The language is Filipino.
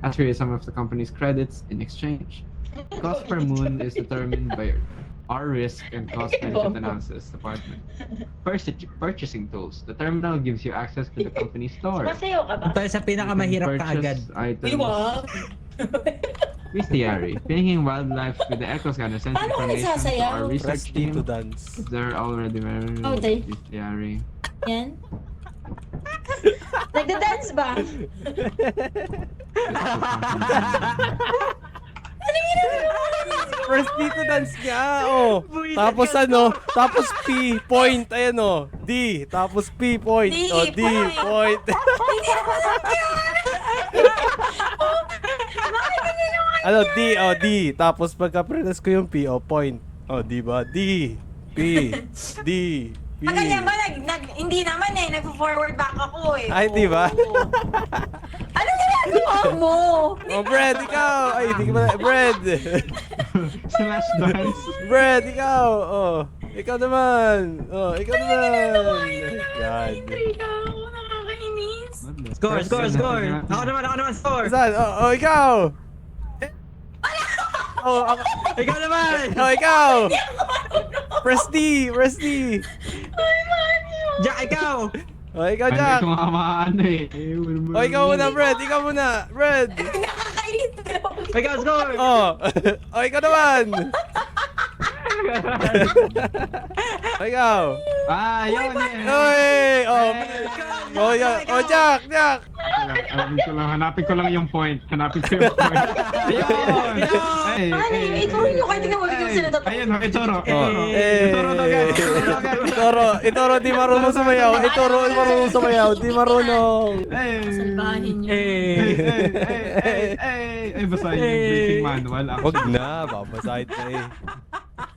Ask for some of the company's credits in exchange. Cost per moon is determined by our risk and cost-benefit analysis department. First, purchasing tools. The terminal gives you access to the company store. Masayaw ka ba? Tayo sa pinakamahirap ka agad. Items. Iwa. Bestiary. Pinging wildlife with the echo scanner sends Paano ka information to nagsasayaw? our Press research D to team. dance. They're already very Oh, they- bestiary. Yan. Nagda-dance ba? Press D to dance nga, oh. Tapos ano, tapos P, point, ayan oh. D, tapos P, point. D, Oh, D, point. Ano, D, oh, D. Tapos pagka-press ko yung P, oh, point. Oh, di ba? D, P, D, P. Ganyan ba? Hindi naman eh. Nag-forward back ako eh. Ay, di ba? Oo. Ano ginagawa mo? Oh, Brad, ikaw! Ay, hindi ka ba? Brad! Slash dance. Brad, ikaw! Oh, ikaw naman! Oh, ikaw naman! Yan. Ikaw, nakakainis. Score, score, score! Ako naman, score! Saan? Oh, ikaw! Oh, ako. Ikaw naman! Oh, ikaw! Press D! Press D! Jack, ikaw! Oh, ikaw, Jack! Ano kung ano eh. Oh, ikaw muna, Brad! Ikaw muna! Brad! Nakakainis. Ikaw, score! Oh! Oh, ikaw naman! Oh, ikaw! Ah, yun eh. Oy! Oh! Oh, yan. Oh, Jack! Jack! Hanapin ko lang yung point. Hanapin ko yung point. Ayun! Ay, Ano yun? Ikaw rin yung kahit tingnan mo bigyan sila tatlo. Ayun, Itoro. Oh. Itoro na agad. Itoro na agad. Itoro, di marunong sumayaw. Itoro, di marunong sumayaw. Di marunong. Ay! Salbahin niyo. Ay, basahin yung briefing manual. Wag na, babasahin na eh.